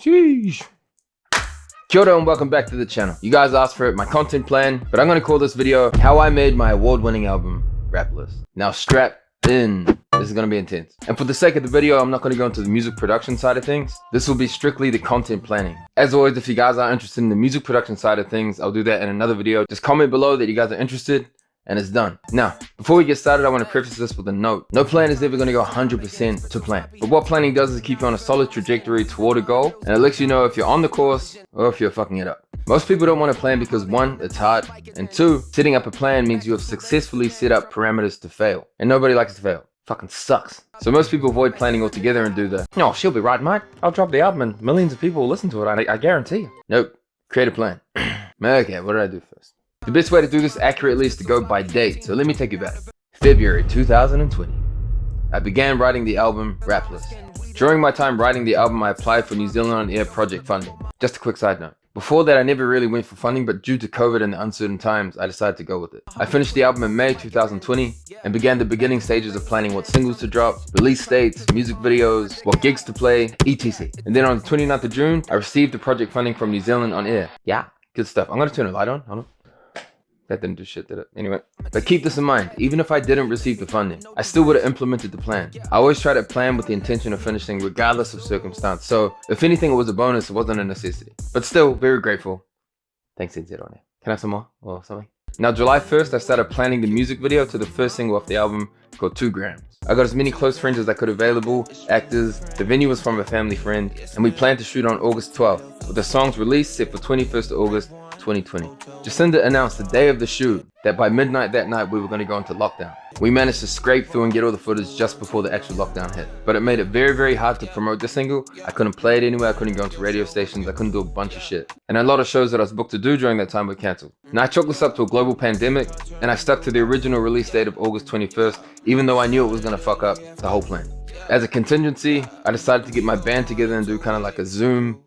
Sheesh. Kia ora and welcome back to the channel. You guys asked for it, my content plan, but I'm going to call this video How I Made My Award-Winning Album, Raplist. Now strap in. This is going to be intense. And for the sake of the video, I'm not going to go into the music production side of things. This will be strictly the content planning. As always, if you guys are interested in the music production side of things, I'll do that in another video. Just comment below that you guys are interested. And it's done. Now, before we get started, I want to preface this with a note. No plan is ever going to go 100% to plan. But what planning does is keep you on a solid trajectory toward a goal, and it lets you know if you're on the course or if you're fucking it up. Most people don't want to plan because 1, it's hard, and 2, setting up a plan means you have successfully set up parameters to fail. And nobody likes to fail. Fucking sucks. So most people avoid planning altogether and do the, "Oh, she'll be right, mate. I'll drop the album and millions of people will listen to it, I guarantee you." Nope. Create a plan. Okay, what did I do first? The best way to do this accurately is to go by date, so let me take you back. February 2020. I began writing the album Raplist. During my time writing the album, I applied for New Zealand On Air project funding. Just a quick side note. Before that, I never really went for funding, but due to COVID and the uncertain times, I decided to go with it. I finished the album in May 2020 and began the beginning stages of planning what singles to drop, release dates, music videos, what gigs to play, etc. And then on the 29th of June, I received the project funding from New Zealand On Air. Yeah, good stuff. I'm gonna turn the light on. Hold on. That didn't do shit, did it? Anyway, but keep this in mind, even if I didn't receive the funding, I still would have implemented the plan. I always try to plan with the intention of finishing regardless of circumstance, so if anything it was a bonus, it wasn't a necessity. But still, very grateful. Thanks, NZ on it. Can I have some more or something? Now, July 1st, I started planning the music video to the first single off the album called 2 Grams. I got as many close friends as I could available, actors, the venue was from a family friend, and we planned to shoot on August 12th, with the songs released set for 21st of August 2020. Jacinda announced the day of the shoot that by midnight that night we were going to go into lockdown. We managed to scrape through and get all the footage just before the actual lockdown hit. But it made it very, very hard to promote the single. I couldn't play it anywhere, I couldn't go into radio stations, I couldn't do a bunch of shit. And a lot of shows that I was booked to do during that time were cancelled. Now I chalked this up to a global pandemic, and I stuck to the original release date of August 21st, even though I knew it was going to fuck up the whole plan. As a contingency, I decided to get my band together and do kind of like a Zoom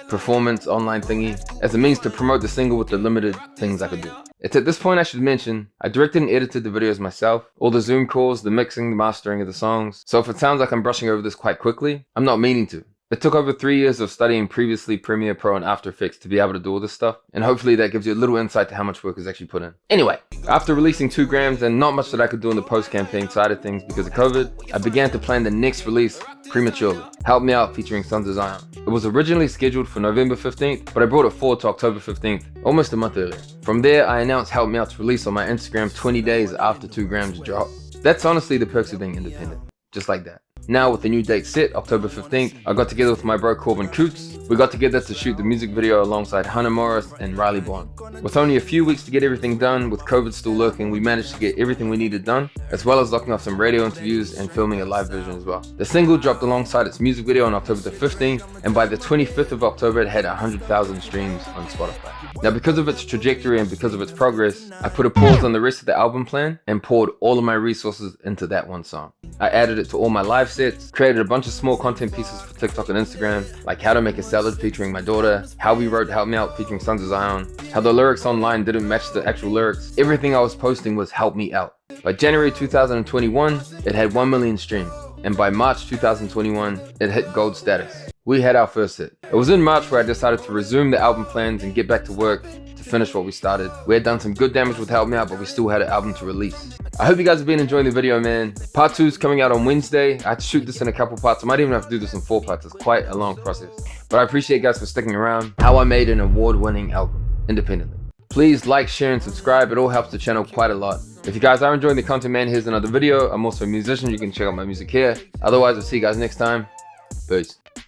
performance online thingy as a means to promote the single with the limited things I could do. It's at this point I should mention, I directed and edited the videos myself, all the Zoom calls, the mixing, the mastering of the songs. So if it sounds like I'm brushing over this quite quickly, I'm not meaning to. It took over 3 years of studying previously Premiere Pro and After Effects to be able to do all this stuff, and hopefully that gives you a little insight to how much work is actually put in. Anyway, after releasing 2 Grams and not much that I could do in the post-campaign side of things because of COVID, I began to plan the next release prematurely. Help Me Out featuring Sons of Zion. It was originally scheduled for November 15th, but I brought it forward to October 15th, almost a month earlier. From there, I announced Help Me Out's release on my Instagram 20 days after 2 Grams dropped. That's honestly the perks of being independent. Just like that. Now with the new date set, October 15th, I got together with my bro Corbin Coots. We got together to shoot the music video alongside Hannah Morris and Riley Bond. With only a few weeks to get everything done, with COVID still lurking, we managed to get everything we needed done, as well as locking off some radio interviews and filming a live version as well. The single dropped alongside its music video on October the 15th, and by the 25th of October it had 100,000 streams on Spotify. Now because of its trajectory and because of its progress, I put a pause on the rest of the album plan and poured all of my resources into that one song. I added it to all my live sets, created a bunch of small content pieces for TikTok and Instagram, like how to make a salad featuring my daughter, how we wrote Help Me Out featuring Sons of Zion, how the lyrics online didn't match the actual lyrics. Everything I was posting was Help Me Out. By January 2021, it had 1 million streams, and by March 2021, it hit gold status. We had our first hit. It was in March where I decided to resume the album plans and get back to work to finish what we started. We had done some good damage with Help Me Out, but we still had an album to release. I hope you guys have been enjoying the video, man. Part 2 is coming out on Wednesday. I had to shoot this in a couple parts. I might even have to do this in 4 parts. It's quite a long process. But I appreciate you guys for sticking around. How I made an award-winning album, independently. Please like, share, and subscribe. It all helps the channel quite a lot. If you guys are enjoying the content, man, here's another video. I'm also a musician. You can check out my music here. Otherwise, I'll see you guys next time. Peace.